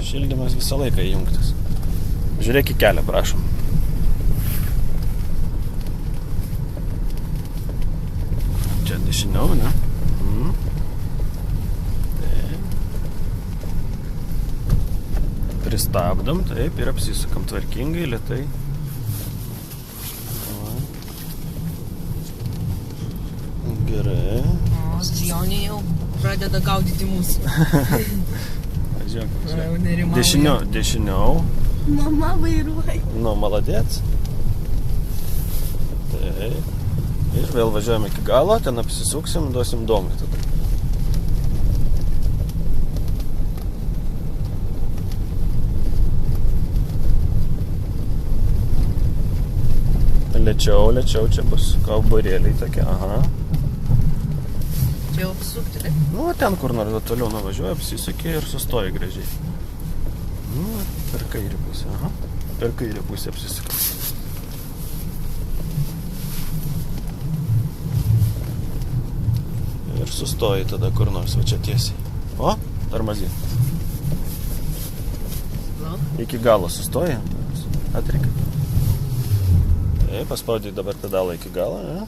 Šildymas visą laiką įjungtas. Žiūrėk į kelią, prašom. Čia dešiniau, ne? Taip. Pristabdom, taip, ir apsisukam tvarkingai, lėtai. Gerai. O, Jonė jau pradeda gaudyti mūsų. Važiuok. Dešiniau. Mama vairuoja. Nu, maladėc. Taip. Ir vėl važiuojame iki galo, ten apsisuksim, duosim domui tada. Lėčiau, čia bus kauburėliai tokie, aha. Čia jau apsukti, taip? Nu, ten kur nors toliau nuvažiuoja, apsisukė ir sustoja gražiai. Nu, per kairį pusę, aha. Per kairį pusę apsisukė. Ir sustoja tada kur nors, va čia tiesiai. O, dar mazi. Iki galo sustoja. Atreikia. Paspaudai dabar pedalą iki galo, ne?